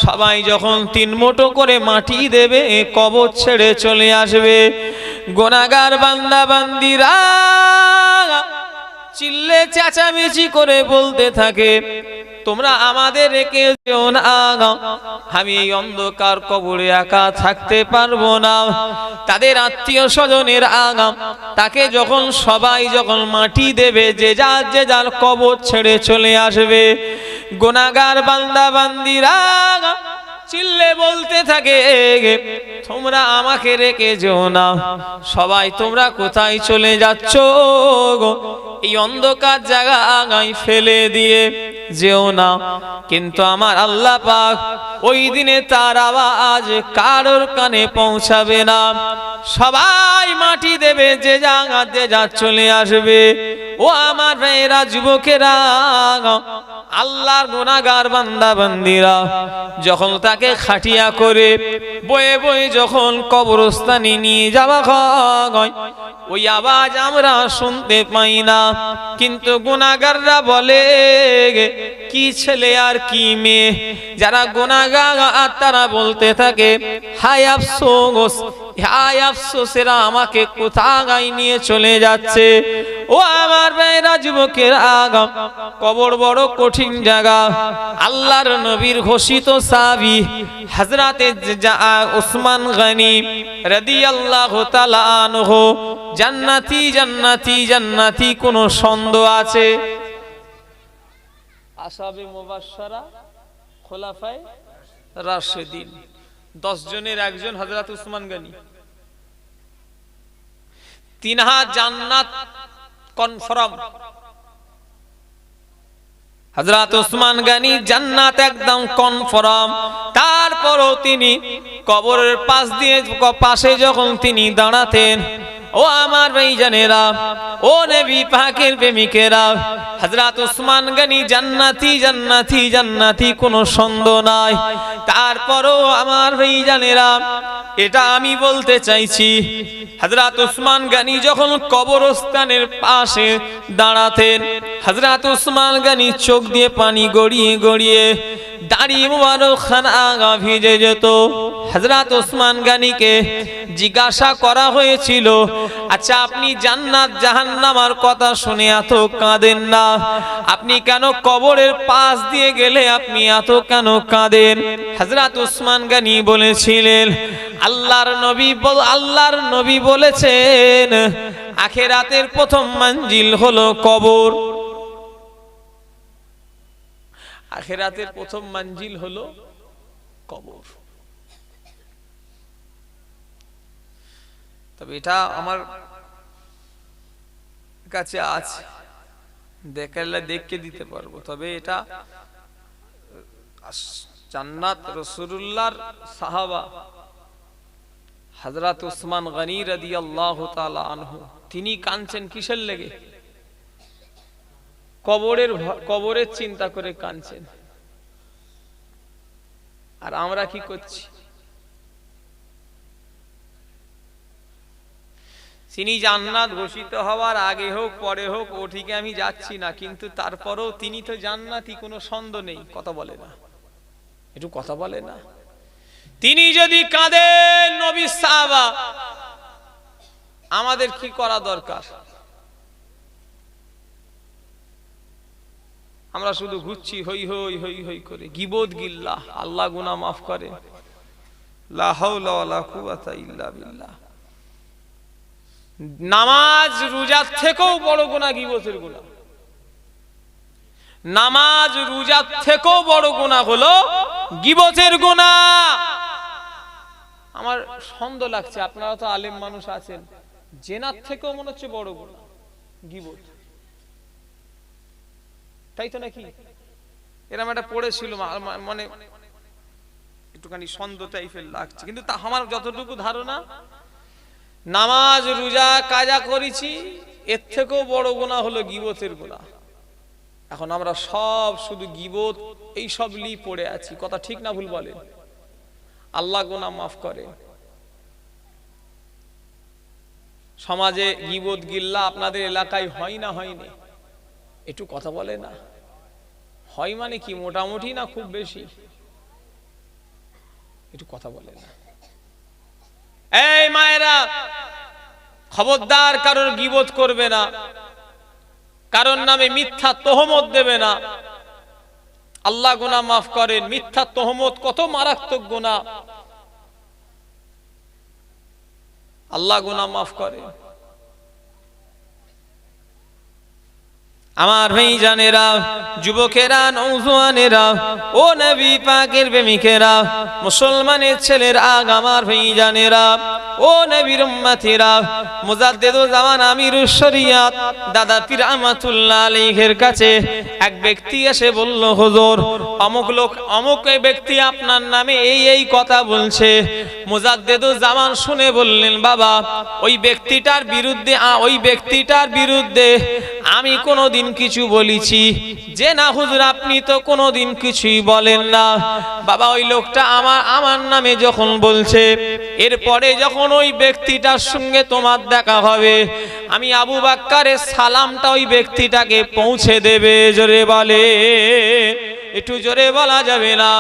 সবাই যখন 3 মুঠো করে মাটি দেবে কবর ছেড়ে চলে আসবে। গুনাহগার বান্দা বান্দিরা চিল্লে চেঁচামেচি করে বলতে থাকে, তোমরা আমাদের রেখে যেও না, আমি এই অন্ধকার কবরে একা থাকতে পারবো না। তাদের আত্মীয় স্বজনের আগাম তাকে যখন সবাই যখন মাটি দেবে, যে যার কবর ছেড়ে চলে আসবে। গুনাহগার বান্দা বান্দিরা চিল্লে বলতে থাকে, তোমরা আমাকে রেখে যেও না, সবাই তোমরা কোথায় চলে যাচ্ছ গো? এই অন্ধকার জায়গায় ফেলে দিয়ে যেও না। কিন্তু আমার আল্লাহ পাক ওই দিনে তার আওয়াজ কারোর কানে পৌঁছাবে না। সবাই মাটি দেবে, যে যা চলে আসবে। ও আমার ভাইয়েরা, যুবকেরা, আল্লাহর গুনাহগার বান্দা বান্দিরা যখন তাকে খাটিয়া করে বয়ে বয়ে যখন কবরস্থানে নিয়ে যাওয়া হয়, ওই আওয়াজ আমরা শুনতে পাই না। কিন্তু গুনাহগাররা বলে, কি ছেলে আর কি মেয়ে, যারা গুনাহগার তারা বলতে থাকে, হায় আফসোস, হায় আফসোস, এরা আমাকে কোথায় নিয়ে চলে যাচ্ছে। ও আমার ভাইরা, যুবকের আগাম কবর বড় কঠিন জায়গা। আল্লাহর নবীর ঘোষিত সাহাবী হযরতে উসমান গনি রাদিয়াল্লাহু তাআলা আনহু জান্নাতি জান্নাতি জান্নাতি, কোনো সন্দেহ আছে? আসহাবে মুবাশশারা খোলাফায়ে রাশিদিন 10 জনের একজন হযরত উসমান গনি। তিনহা জান্নাত কনফার্ম। হযরত উসমান গনি জান্নাত একদম কনফার্ম। তারপরও তিনি কবরের পাশে যখন তিনি দাঁড়াতেন, ও আমার ভাইজানেরা, ও নবী পাকের প্রেমিকেরা, হযরত উসমান গনি জান্নাতি জান্নাতি জান্নাতি, কোনো সন্দেহ নাই। তারপরও আমার ভাইজানেরা, এটা আমি বলতে চাইছি, হযরত উসমান গনি যখন কবরস্থানের পাশে দাঁড়াতেন, হযরত উসমান গনি চোখ দিয়ে পানি গড়িয়ে গড়িয়ে দাড়ি মুবারক খানা ভিজে যেত। হযরত উসমান গনিকে জিজ্ঞাসা করা হয়েছিল, আচ্ছা আপনি জান্নাত জাহান্নামের কথা শুনে এত কাঁদেন না, আপনি কেন কবরের পাশ দিয়ে গেলে আপনি এত কেন কাঁদেন? হযরত উসমান গনি বলেছিলেন, আল্লাহর নবী বলেছেন, আখিরাতের প্রথম মঞ্জিল হলো কবর। আখিরাতের প্রথম মঞ্জিল হলো কবর। তবে এটা আমার কাছে আছে, দেখালে দেখকে দিতে পারবো। তবে এটা জান্নাত রাসূলুল্লাহর সাহাবা হযরত উসমান গনি রাদিয়াল্লাহু তাআলা আনহু, তিনি কাঁদছেন কিসের লেগে? কবরের চিন্তা করে কাঁদছেন। আর আমরা কি করছি? তিনি জান্নাত ঘোষিত হওয়ার আগে হোক পরে হোক, ওঠিকে আমি যাচ্ছি না, কিন্তু তারপরেও তিনি তো জান্নাতি, কোনো সন্দেহ নেই। কথা বলে না, একটু কথা বলে না। তিনি যদি কাঁদেন নবীর সাহাবা, আমাদের কি করা দরকার? আমরা শুধু ঘুরছি হই হই হই হই করে, গীবত গিল্লা। আল্লাহ গুনাহ মাফ করে। লা হাওলা ওয়ালা কুওয়াতা ইল্লা বিল্লাহ। নামাজ রোজার থেকেও বড় গুনাহ গীবতের গুনাহ। নামাজ রোজার থেকেও বড় গুনাহ হলো গীবতের গুনাহ। আমার সন্দেহ লাগছে, আপনারা তো আলেম মানুষ আছেন, জেনার থেকেও মনে হচ্ছে বড় গুনাহ গীবত, তাই তো নাকি? এরকম একটা পড়েছিল, মানে একটুখানি সন্দেহ টাইপের লাগছে। কিন্তু তা আমার যতটুকু ধারণা, নামাজ রোজা কাজা করেছি, এর থেকেও বড় গুনাহ হলো গীবতের গুনাহ। এখন আমরা সব শুধু গীবত এই সব লি পড়ে আছি। কথা ঠিক না ভুল বলেন? আল্লাহ গুনাহ মাফ করে। সমাজে গীবত গিল্লা আপনাদের এলাকায় হয় না হয়নি? একটু কথা বলে না। হয় মানে কি, মোটামুটি না খুব বেশি? একটু কথা বলে না। এই মায়েরা, খবরদার কারোর গীবত করবে না, কারোর নামে মিথ্যা তহমত দেবে না। আল্লাহ গুনাহ মাফ করেন। মিথ্যা তহমত কত মারাত্মক গুনাহ, আল্লাহ গুনাহ মাফ করেন। আমার ভাই জানেরা, যুবকেরা, নওজোয়ানেরা, ও নবী পাকের প্রেমিকেরা, মুসলমানের ছেলেরা, আমার ভাই জানেরা, ও নবীর উম্মতিরা, মুজাদ্দিদুল জামান আমিরুশ শরিয়াত দাদা পীর রহমাতুল্লাহ আলাইহির কাছে এক ব্যক্তি এসে বলল, হুজুর, অমুক লোক, অমুক ব্যক্তি আপনার নামে এই এই কথা বলছে। মুজাদ্দিদুল জামান শুনে বললেন, বাবা, ওই ব্যক্তিটার বিরুদ্ধে আমি কোনোদিন কিছু বলেছি যে না হুজুর? আপনি তো কোনোদিন কিছুই বলেন না। বাবা, ওই লোকটা আমার নামে যখন বলছে, এরপরে যখন ওই ব্যক্তিটার সঙ্গে তোমার দেখা হবে, আমি আবু বাক্কারের সালামটা ওই ব্যক্তিটাকে পৌঁছে দেবে। জোরে বলে, একটু জোরে বলা যাবে না?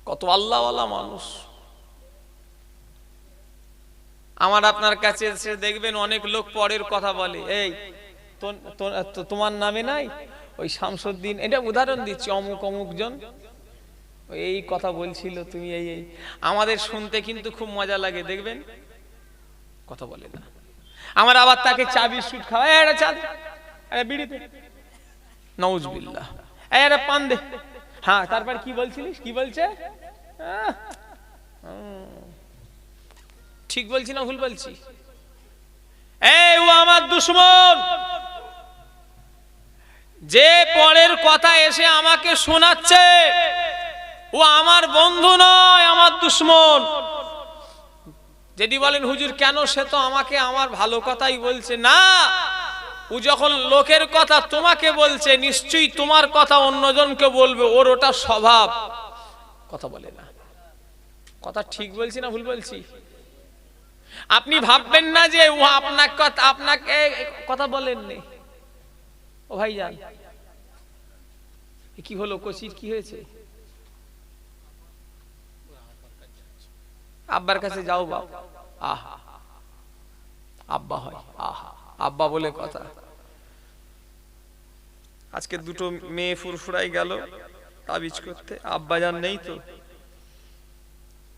কত আল্লাহওয়ালা মানুষ। আমার আপনার কাছে এসে দেখবেন অনেক লোক পরের কথা বলে, এই তোমার নামে নাই ওই শামসুদ্দিন, এটা উদাহরণ দিচ্ছি, অমুক অমুক জন এই কথা বলছিল, তুমি এই এই। আমাদের শুনতে কিন্তু খুব মজা লাগে, দেখবেন কথা বলে না। আমার আবার তাকে চা বিস্কুট খাওয়ায়, এটা চা দে, এটা বিড়ি দে, নাউজুবিল্লাহ, এটা পান দে। হ্যাঁ, তারপর কি বলছিলিস? কি বলছে? ঠিক বলছি না ভুল বলছি? এই ও আমার দুশমন, যে পরের কথা এসে আমাকে শোনাচ্ছে, ও আমার বন্ধু নয়, আমার দুশমন। যদি বলেন হুজুর কেন, সে তো আমাকে আমার ভালো কথাই বলছে। না, ও যখন লোকের কথা তোমাকে বলছে, নিশ্চয়ই তোমার কথা অন্যজনকে বলবে, ওর ওটা স্বভাব। কথা বলে না। কথা ঠিক বলছি না ভুল বলছি? আপনি ভাববেন না যে ও আপনাকে কথা বলেননি। ও ভাইজান, কি হলো? কচির কি হয়েছে? আব্বার কাছে যাও বাবা। আহা, আব্বা হয়, আহা, আব্বা বলে কথা। আজকে দুটো মেয়ে ফুরফুরাই গেল তাবিজ করতে, আব্বা জান নেই তো,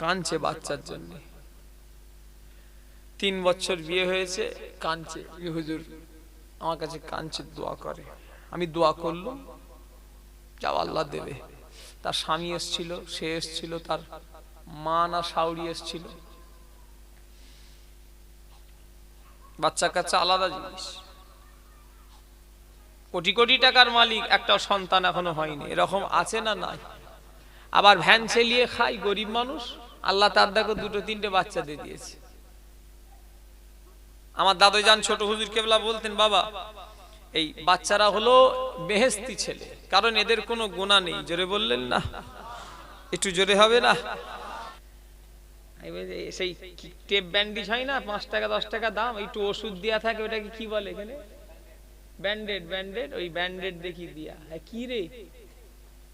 কাঁদছে বাচ্চার জন্য। 3 বছর বিয়ে হয়েছে, কাঁদছে, হুজুর আমার কাছে কাঁদছে, দোয়া করে। আমি দোয়া করলাম, যাও আল্লাহ দেবে। তার স্বামী এসেছিল, সে এসেছিল, তার মা না শাউরি এসেছিল। বাচ্চা কাচ্চা আলাদা জিনিস। কোটি কোটি টাকার মালিক, একটা সন্তান এখনো হয়নি, এরকম আছে না? নাই। আবার ভ্যান চালিয়ে খাই, গরিব মানুষ, আল্লাহ তার দেখো 2-3টে বাচ্চা দিয়ে দিয়েছে। আমার দাদুজান ছোট হুজুর কেবলা বলতেন, বাবা, এই বাচ্চারা হলো বেহেশতি ছেলে, কারণ এদের কোনো গুনাহ নেই। জোরে বললেন না? একটু জোরে হবে না? সেই টেপ ব্যান্ডেজ হয় না, 5 টাকা 10 টাকা দাম, একটু ওষুধ দেয়া থাকে, ওটাকে কি বলে এখানে? ব্যান্ডেড। ওই ব্যান্ডেড দেখি দিয়া। হ্যাঁ, কি রে?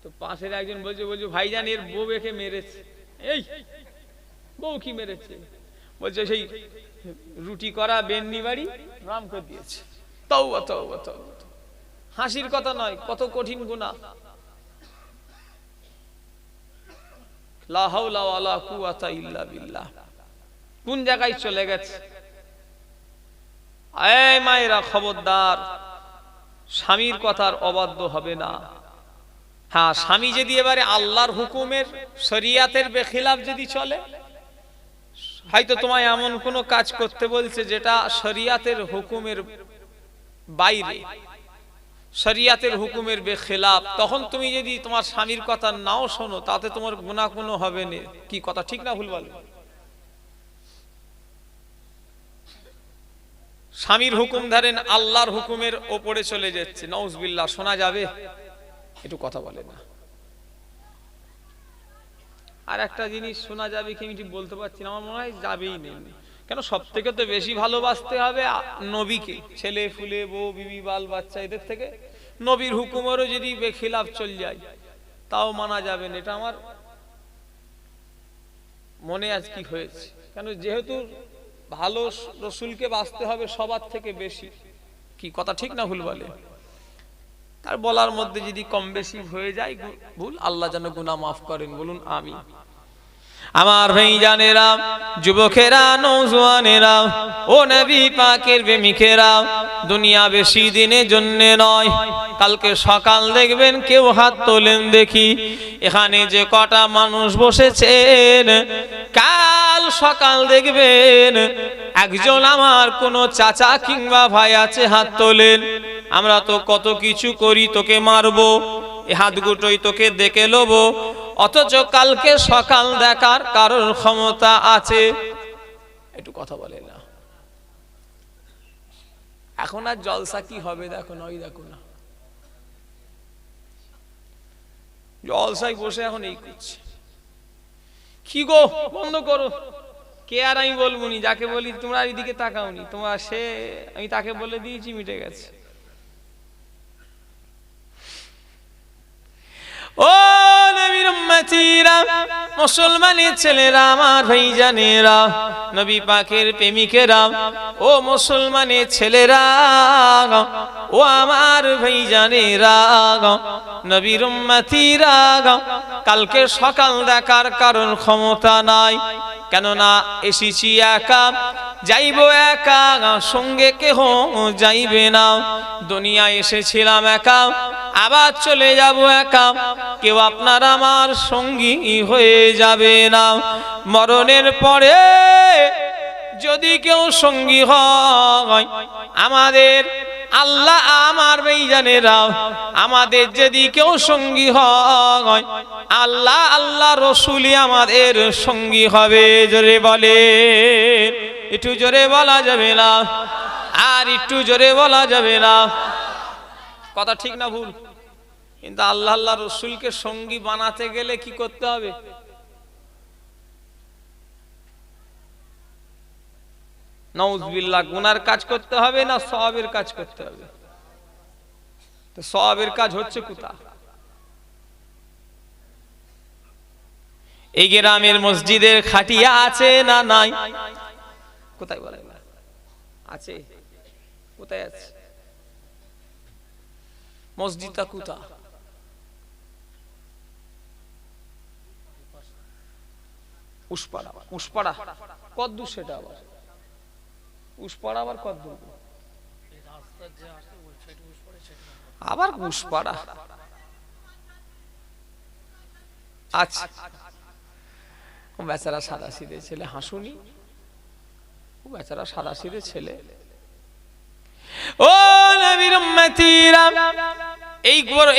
তো পাশের একজন বলছে ভাইজান, এর বউ একে মেরেছে। এই বউ কি মেরেছে? বলছে সেই রুটি করা বেন্নি বাড়ি রাম করে দিয়েছে। তওবা তওবা তওবা, হাসির কথা নয়, কত কঠিন গুনাহ। লা হাওলা ওয়ালা কুওয়াতা ইল্লা বিল্লাহ। কোন জায়গায় চলে গেছে? এই মায়েরা, খবরদার, স্বামীর কথার অবাধ্য হবে না। হ্যাঁ, স্বামী যদি এবারে আল্লাহর হুকুমের, শরিয়াতের বেখিলাফ যদি চলে, হয়তো তোমায় এমন কোনো কাজ করতে বলছে যেটা শরিয়াতের হুকুমের বাইরে, শরিয়াতের হুকুমের বেখিলাফ, তখন তুমি যদি তোমার স্বামীর কথা নাও শোনো, তাতে তোমার গুনাহ কোনো হবে না। কি কথা ঠিক না ভুল বলো? স্বামীর হুকুম ধরেন আল্লাহর হুকুমের ওপরে চলে যাচ্ছে, নাউজুবিল্লাহ, শোনা যাবে? একটু কথা বলে না। আর একটা জিনিস শোনা যাবে কি আমি ঠিক বলতে পারছি না, আমার মনে হয় যাবেই নেই। কেন? সব থেকে তো বেশি ভালোবাসতে হবে নবীকে, ছেলে ফুলে, বউ বিবি বাল বাচ্চা, এদের থেকে নবীর হুকুমেরও যদি বেখিলাফ চল যায়, তাও মানা যাবে না। এটা আমার মনে আজ কি হয়েছে, কেন যেহেতু ভালো রসুলকে বাঁচতে হবে সবার থেকে বেশি, কি কথা ঠিক না ভুল বলে? তার বলার মধ্যে যদি কম বেশি হয়ে যায় ভুল, আল্লাহ যেন গুনাহ মাফ করেন, বলুন আমিন। আমার ভাইজানেরা, যুবকেরা, নওজোয়ানেরা, ও নবী পাকের প্রেমিকেরা, দুনিয়া বেশি দিনের জন্য নয়। কালকে সকাল দেখবেন কেউ হাত তোলেন দেখি। এখানে যে কটা মানুষ বসেছেন, কাল সকাল দেখবেন একজন আমার কোনো চাচা কিংবা ভাই আছে, হাত তোলেন। আমরা তো কত কিছু করি, তোকে মারবো, এ হাত গুটোই তোকে দেখে লবো, অথচ কালকে সকাল দেখার কারোর ক্ষমতা আছে? একটু কথা বলে না। এখন আর জলসা কি হবে দেখো না, ওই দেখো না, জলসায় বসে এখন এই করছে। কি গো, বন্ধ করো। কে আর আমি বলবো নি, যাকে বলি তোমরা এইদিকে তাকাওনি, তোমার সে আমি তাকে বলে দিয়েছি, মিটে গেছে। ও নবীর উম্মতিরা, মুসলমানের ছেলেরা, আমার ভাইজানেরা, নবী পাকের প্রেমিকেরা, ও মুসলমানের ছেলেরা, ও আমার ভাইজানেরা, নবীর উম্মতিরা, কালকে সকাল দেখার কারণ ক্ষমতা নাই। কেননা এসেছি একা, যাইব একা, সঙ্গে কেহ যাইবে না। দুনিয়া এসেছিলাম একা, আবার চলে যাব একা, কেউ আপনার আমার সঙ্গী হয়ে যাবে না। মরণের পরে যদি কেউ সঙ্গী হয়, আমাদের আল্লাহ, আমার ভাইজানেরা, আমাদের যদি কেউ সঙ্গী হয়, আল্লাহ আল্লাহ রসুলই আমাদের সঙ্গী হবে। জোরে বলে, একটু জোরে বলা যাবে না, আর একটু জোরে বলা যাবে না, কথা ঠিক না ভুল? কিন্তু আল্লাহ আল্লাহ রসুলকে সঙ্গী বানাতে গেলে কি করতে হবে? নাউজুবিল্লাহ, গুনার কাজ করতে হবে না সওয়াবের কাজ করতে হবে? তো সওয়াবের কাজ হচ্ছে কোথা? এই গ্রামের মসজিদের খাটিয়া আছে না নাই? কোথায় বলেন? আছে। কোথায় আছে মসজিদটা? কোথা? উসপাড়া। উসপাড়া কত দূর সেটা? আবার উসপাড়া আবার কত দূর? আবার উসপাড়া। আচ্ছা, বেচারা সাদা সিধে ছেলে, হাসুনি, বেচারা সাদা সিধে ছেলে। ও নবীর উম্মতিরা,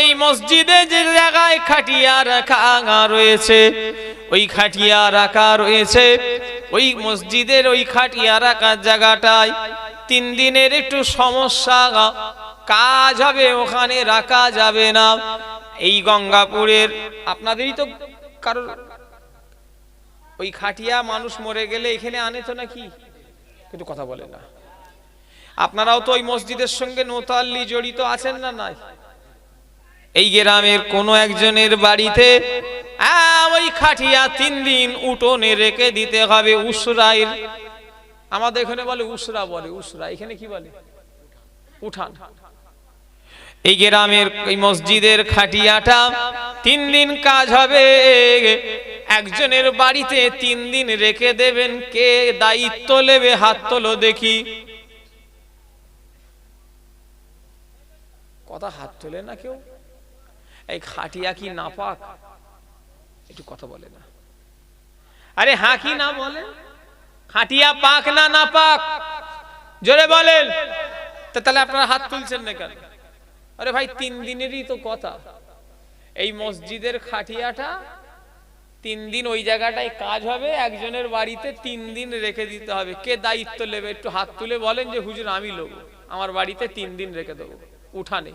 এই মসজিদে যে জায়গায় খাটিয়া রাখা রয়েছে, ওই খাটিয়া রাখা রয়েছে, ওই মসজিদের ওই খাটিয়া রাখার জায়গাটায় 3 দিনের একটু সমস্যা, কাজ হবে, ওখানে রাখা যাবে না। এই গঙ্গাপুরের আপনাদেরই তো কারোর ওই খাটিয়া মানুষ মরে গেলে এখানে আনে তো নাকি? কিন্তু কথা বলে না। আপনারাও তো ওই মসজিদের সঙ্গে নোতাল্লি জড়িত আছেন না? নাই। এই গ্রামের কোন একজনের বাড়িতে ওই খাটিয়া 3 দিন উঠোনে রেখে দিতে হবে। উসরাইর, আমাদের এখানে বলে উসরা, বলে উসরা, এখানে কি বলে? উঠান। এই গ্রামের এই মসজিদের খাটিয়াটা 3 দিন কাজ হবে, একজনের বাড়িতে 3 দিন রেখে দেবেন। কে দায়িত্ব নেবে? হাত তোলো দেখি। কথা হাত তোলে না কেউ। এই খাটিয়া কি নাপাক? একটু কথা বলে না। আরে হ্যাঁ কি না বলে? খাটিয়া পাক না নাপাক? জোরে বলেন। তাহলে আপনারা হাত তুলছেন না কেন? আরে ভাই 3 দিনেরই তো কথা। এই মসজিদের খাটিয়াটা 3 দিন ওই জায়গাটায় কাজ হবে, একজনের বাড়িতে 3 দিন রেখে দিতে হবে। কে দায়িত্ব নেবে? একটু হাত তুলে বলেন যে হুজুর আমি লোক, আমার বাড়িতে 3 দিন রেখে দেবো উঠানে।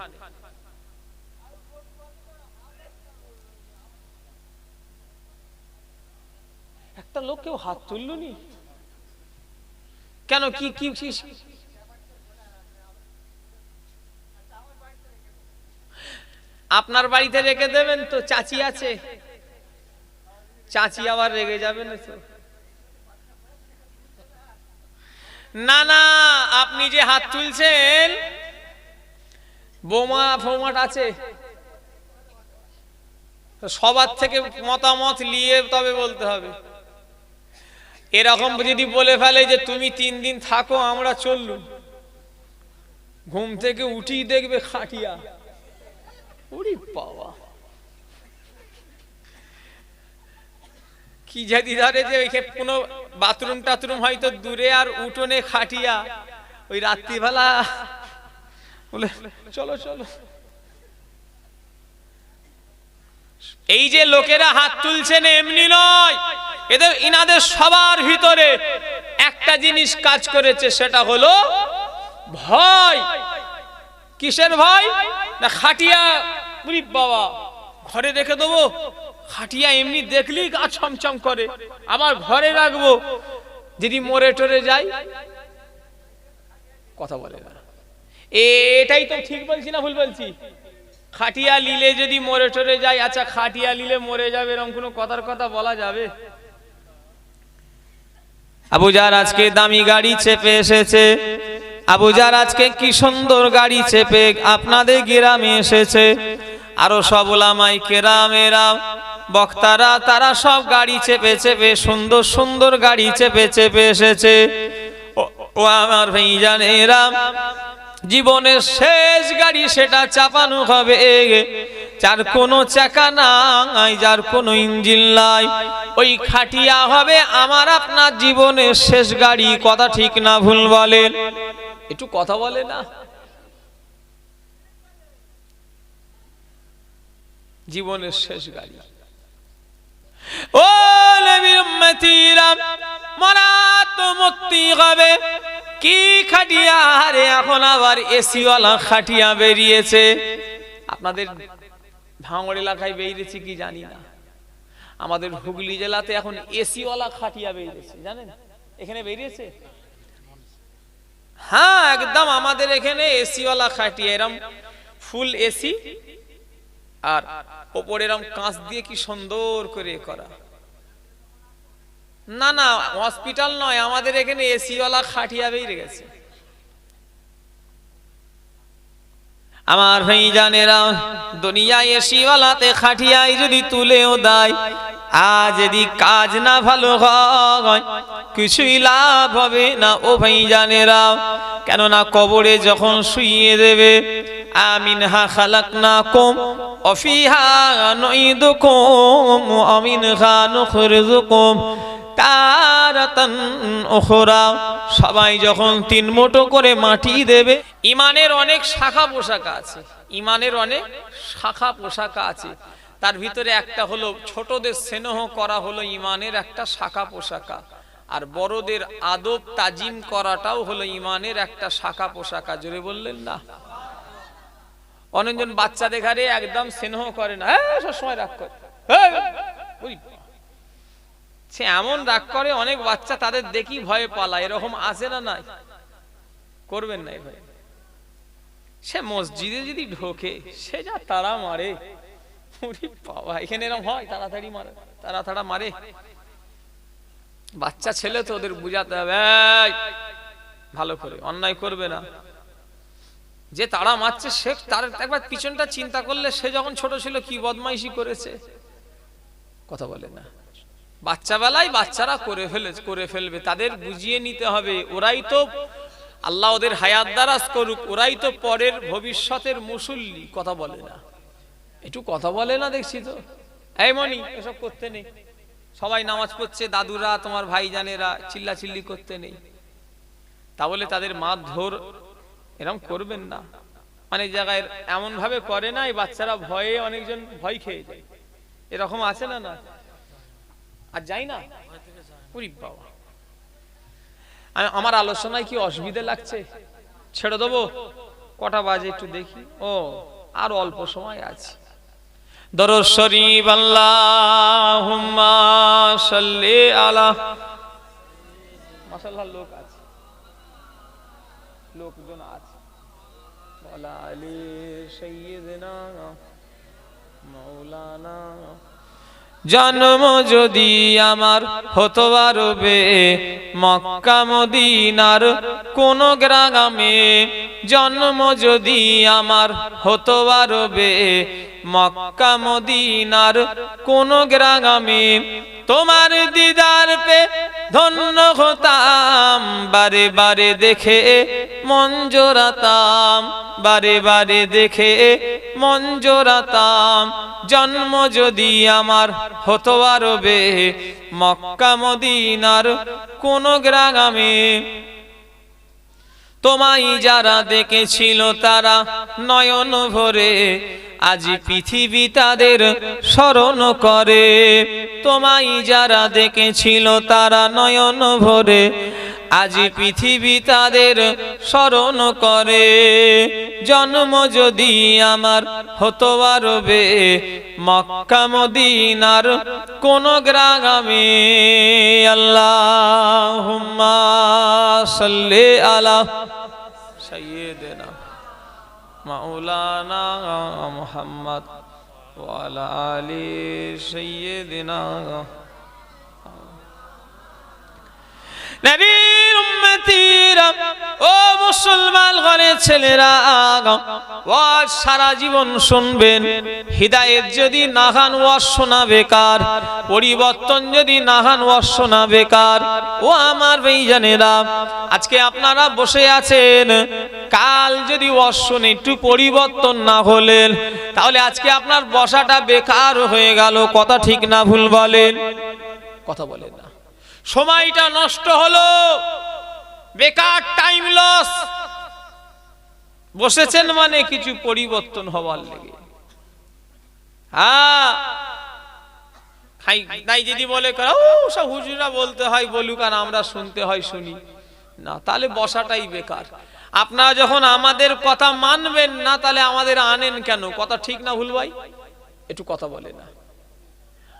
একটা লোক কেউ হাত তুললো নি কেন? কি কি আপনার বাড়িতে রেখে দেবেন তো? চাচি আছে, চাচি আবার রেগে যাবেন তো? না না, আপনি যে হাত তুলছেন, বোমা ফোমাট আছে, সবার থেকে মতামত নিয়ে তবে বলতে হবে। এরকম যদি বলে ফেলে যে তুমি 3 দিন থাকো আমরা চললুম, ঘুম থেকে উঠি দেখবে খাটিয়া, ওরে বাবা কি জাতি ধরে যে কোনো বাথরুম টাথরুম হয়তো দূরে আর উঠোনে খাটিয়া, ওই রাত্রিবেলা বলে চলো চলো। এই যে লোকেরা হাত তুলছেন এমনি নয়, ইনাদের সবার ভিতরে একটা জিনিস কাজ করেছে, সেটা হলো ভয়। কিসের ভয়? না খাটিয়া বাবা ঘরে রেখে দেবো, খাটিয়া এমনি দেখলেই গা ছমছম করে, আবার ঘরে রাখবো, যদি মরে টরে যাই। কথা বলে না, এটাই তো ঠিক বলছি না ভুল বলছি? খাটিয়া লিলে যদি মরে টরে যায়, আচ্ছা খাটিয়া লিলে মরে যাবে এরকম কোনো কথার কথা বলা যাবে? আবু জার আজকে দামি গাড়ি চেপে এসেছে, আবু জার আজকে কি সুন্দর গাড়ি চেপে আপনাদের গ্রামে এসেছে, আরো সব উলামায়ে কেরামেরা বক্তারা তারা সব গাড়ি চেপে চেপে সুন্দর সুন্দর গাড়ি চেপে চেপে এসেছে। ও আমার ভাইজানেরা, জীবনের শেষ গাড়ি সেটা চাপানো হবে, যার কোনো চাকা নাই, যার কোনো ইঞ্জিন নাই, ওই খাটিয়া হবে আমার আপনার জীবনের শেষ গাড়ি। কথা ঠিক না ভুল বলেন? একটু কথা বলে না? জীবনের শেষ গাড়ি। ও নবীর উম্মতিরা, মরা তো মুক্তি হবে। কি খাটিয়া? আরে এখন আবার এসি ওয়ালা খাটিয়া বেরিয়েছে। আপনাদের ভাঙড় এলাকায় বেরিয়েছে কি জানি না, আমাদের হুগলি জেলাতে এখন এসি ওয়ালা খাটিয়া বেরিয়েছে, জানেন? এখানে বেরিয়েছে, হ্যাঁ একদম আমাদের এখানে এসি ওয়ালা খাটিয়া, এরম ফুল এসি, আর ওপরে এরম কাঁচ দিয়ে কি সুন্দর করে করা। না না, হসপিটাল নয়, আমাদের এখানে এসি ওয়ালা খাটিয়া বেরিয়ে গেছে। আমার ভাইজানেরা, দুনিয়ায় এসি ওয়ালাতে খাটিয়াই যদি তুলেও দেয়, আজ যদি কাজ না ভালো হয় কিছুই লাভ হবে না ও ভাইজানেরা। কেননা কবরে যখন শুইয়ে দেবে, আমিনহা খালাকনাকুম ওয়া ফিহা নুঈদুকুম ওয়া মিনহা নুখরিজুকুম তারাতান উখরা। সবাই যখন 3 মুঠো করে মাটি দেবে। ইমানের অনেক শাখা পোশাকা আছে, ইমানের অনেক শাখা পোশাকা আছে, তার ভিতরে একটা হলো ছোটদের স্নেহ করা হলো ইমানের একটা শাখা পোশাকা, আর বড়দের আদব তাজিম করাটাও হলো ইমানের একটা শাখা পোশাকা। জোরে বললেন না? অনেকজন বাচ্চা দেখারে একদম স্নেহ করে না, সবসময় রাগ করে, সে এমন রাগ করে, অনেক বাচ্চা তাদের দেখি ভয়ে পালায়, এরকম আছে না? নাই? করবেন না ভাই। সে মসজিদে যদি ঢোকে, সে যা তারা মারে, বাবা এখানে এরকম হয়, তাড়াতাড়ি মারে, তাড়া মারে। বাচ্চা ছেলে তো, ওদের বুঝাতে হবে ভালো করে, অন্যায় করবে না। যে তারা মারছে সে তার একবার পিছনটা চিন্তা করলে, সে যখন ছোট ছিল কি বদমাইশি করেছে। কথা বলে না? বাচ্চা বেলায় বাচ্চারা করে ফেলবে, তাদের বুঝিয়ে নিতে হবে। ওরাই তো আল্লাহ ওদের হায়াত দারাজ করুক, ওরাই তো পরের ভবিষ্যতের মুসল্লি। কথা বলে না? একটু কথা বলে না? দেখছি তো এই মনি, এসব করতে নেই। সবাই নামাজ পড়ছে, দাদুরা তোমার ভাইজানেরা চিল্লা চিল্লি করতে নেই। তাহলে তাদের মারধর এরকম করবেন না। অনেক জায়গায় এমন ভাবে করে না, এই বাচ্চারা ভয়ে অনেকজন ভয় খেয়ে যায়, এরকম আছে না? না আর যাই না। বাবা আমার আলোচনায় কি অসুবিধা লাগছে? ছেড়ে দেবো? কটা বাজে একটু দেখি। ও আর অল্প সময় আছে। দরুদ শরীফ আল্লাহুম্মা সাল্লি আলা। মাশাআল্লাহ লোক আছে, লোকজন আছে। ওয়ালা আলি সাইয়্যিদিনা মাওলানা জন্ম যদি আমার হতো আরবে মক্কা মদিনার কোন গ্রামে, জন্ম যদি আমার হতো আরবে মক্কা মদিনার কোন গ্রামে, তোমার দিদার পে ধন্য হতাম, বারে বারে দেখে মন জোড়াতাম, বারে বারে দেখে মন জোড়াতাম। জন্ম যদি আমার হতো আরবে মক্কা মদিনার কোন গ্রামে, তোমায় যারা দেখেছিল তারা নয়ন ভরে আজ পৃথিবী তাদের স্মরণ করে। তোমায় যারা দেখেছিল তারা নয়ন ভরে আজ পৃথিবী তাদের স্মরণ করে। জন্ম যদি আমার হতো আরবে মক্কা মদিনার কোন গ্রামে। আল্লাহুম্মা সাল্লি আলা সাইয়্যিদিনা মাওলানা মুহাম্মদ ওয়া আলা আলি সাইয়্যিদিনা। নবীর উম্মতিরা, ও মুসলমান ঘরের ছেলেরা, ওয়াজ সারা জীবন শুনবেন। হিদায়েত যদি না হান ওয়াজ শোনা বেকার, পরিবর্তন যদি না হান ওয়াজ শোনা বেকার। ও আমার ভাইজানেরা, আজকে আপনারা বসে আছেন, কাল যদি ওয়াজ শুনে একটু পরিবর্তন না হলেন, তাহলে আজকে আপনার বসাটা বেকার হয়ে গেল। কথা ঠিক না ভুল বলেন? কথা বলেন না। সময়টা নষ্ট হলো, বেকার টাইম লস। বসেছেন মানে কিছু পরিবর্তন হওয়ার লেগে। হ্যাঁ, তাই যদি বলে সব হুজুরা বলতে হয় বলুক আর আমরা শুনতে হয় শুনি না, তাহলে বসাটাই বেকার। আপনারা যখন আমাদের কথা মানবেন না, তাহলে আমাদের আনেন কেন? কথা ঠিক না ভুল ভাই? একটু কথা বলে না।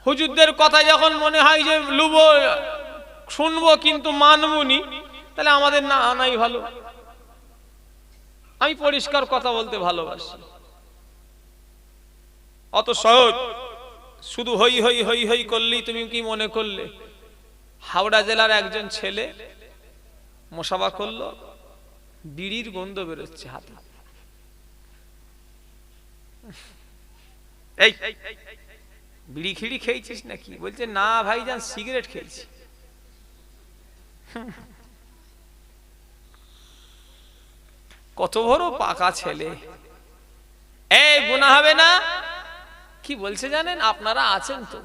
হুজুরদের কথা যখন মনে হয় যে লুবো, শুনবো কিন্তু মানবনি, তাহলে আমাদের না আনাই ভালো। আমি পরিষ্কার কথা বলতে ভালোবাসি। অত সহজ শুধু হই হই হই হই করলেই তুমি কি মনে করলে? হাওড়া জেলার একজন ছেলে মোসাবা করলো, বিড়ির গন্ধ বেরোচ্ছে হাতে। এই বিড়ি খিড়ি খেয়েছিস নাকি? বলছে না ভাইজান, সিগারেট খেয়েছি। কত বড় পাকা ছেলে! এই গুনাহ হবে না? কি বলছে জানেন? আপনারা আছেন তো,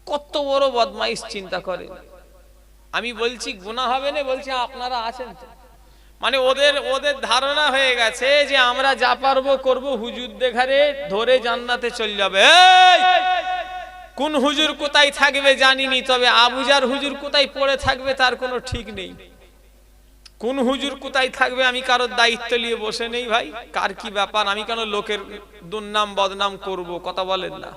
কত বড় বদমাইশ চিন্তা করেন। আমি বলছি গুনাহ হবে না, বলছি আপনারা আছেন তো। মানে ওদের ধারণা হয়ে গেছে যে আমরা যা পারবো করবো, হুজুর দেখারে ধরে জান্নাতে চলে যাবে। কোন হুজুর কোথায় থাকবে জানিনি, তবে আবুজার হুজুর কোথায় পড়ে থাকবে তার কোনো ঠিক নেই। কোন হুজুর কোথায় থাকবে আমি কারোর দায়িত্ব নিয়ে বসে নেই ভাই। কার কি ব্যাপার? আমি কেন লোকের দুর্নাম বদনাম করব? কথা বলেন না।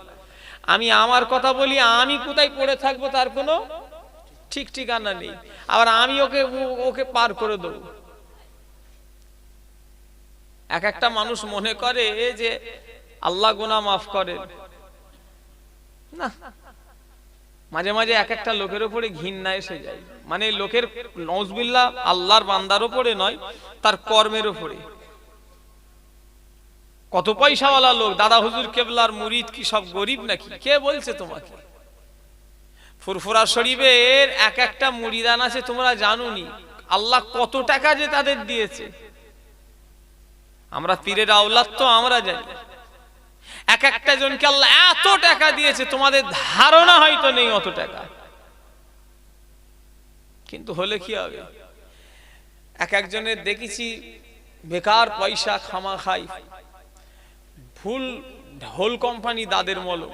আমি আমার কথা বলি, আমি কোথায় পড়ে থাকবো তার কোনো ঠিক ঠিকানা নেই। আবার আমি ওকে পার করে দেবো। এক একটা মানুষ মনে করে যে আল্লাহ গুনাহ মাফ করেন না। মাঝে মাঝে এক একটা লোকের উপরে ঘৃণা এসে যায়। মানে লোকের নওজবিল্লাহ, আল্লাহর বান্দার উপরে নয়, তার কর্মের উপরে। কত পয়সাওয়ালা লোক, দাদা হুজুর কেবলার মুরিদ কি সব গরিব নাকি? কে বলছে তোমাকে? ফুরফুরা শরীফের এক একটা মুরিদান আছে, তোমরা জানোনি আল্লাহ কত টাকা যে তাদের দিয়েছে। আমরা পীরের আওলাদ তো আমরা জানি, এক একটা জনকে আল্লাহ এত টাকা দিয়েছে, তোমাদের ধারণা হয়তো নেই অত টাকা। কিন্তু হলে কি হবে? এক একজনের দেখেছি বেকার পয়সা খামা খাই, ফুল ঢোল কোম্পানি দাদের মলম,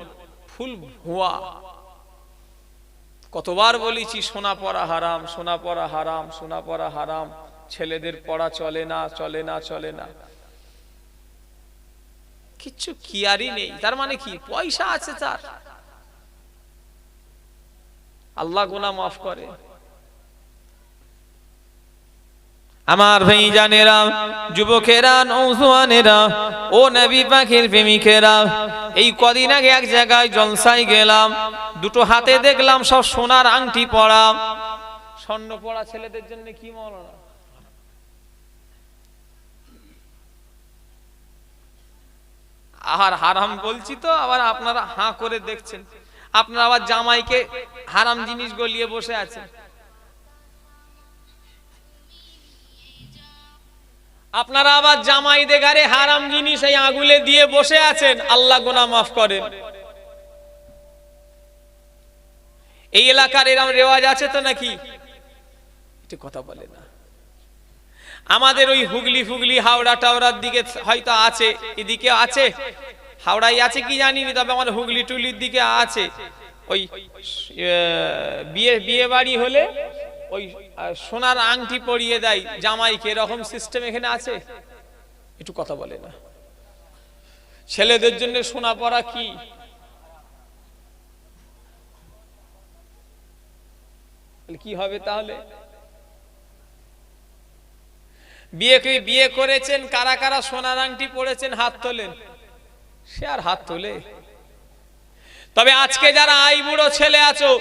ফুল ভুয়া। কতবার বলেছি সোনা পড়া হারাম, সোনা পড়া হারাম, সোনা পড়া হারাম, ছেলেদের পড়া চলে না, চলে না, চলে না। কিচ্ছু কিয়ারই নেই। তার মানে কি? পয়সা আছে তার, আল্লাহ গুনাহ মাফ করে। আমার ভাই জানেরা, যুবকেরা, নওজওয়ানেরা, ও নবী পাখির প্রেমিকেরা, এই কদিন আগে এক জায়গায় জলসায় গেলাম, দুটো হাতে দেখলাম সব সোনার আংটি পরা। স্বর্ণ পরা ছেলেদের জন্য কি মৌলানা? আর হারাম বলছি তো, আবার আপনারা হাঁ করে দেখছেন। আপনারা আবার জামাইকে হারাম জিনিস গলিয়ে বসে আছেন। আপনারা আবার জামাইদের গায়ে হারাম জিনিস এই আগুলে দিয়ে বসে আছেন। আল্লাহ গুনাহ মাফ করেন। এই এলাকার এরকম রেওয়াজ আছে তো নাকি? এটা কথা বলে না। আমাদের ওই হুগলি ফুগলি হাওড়া টাওড়ার দিকে হয়তো আছে, এদিকে আছে, হাওড়ায় আছে কি জানিনি, তবে আমাদের হুগলি টুলির দিকে আছে। ওই বিয়ে বাড়ি হলে ওই সোনার আংটি পরিয়ে দেয় জামাইকে, এরকম সিস্টেম এখানে আছে? একটু কথা বলে না। ছেলেদের জন্য সোনা পরা কি? কি হবে তাহলে? বিয়ে করেছেন কারা কারা সোনার আংটি পরেছেন হাত তোলেন। সে আর হাত তোলে? তবে আজকে যারা আইবুড়ো ছেলে আছো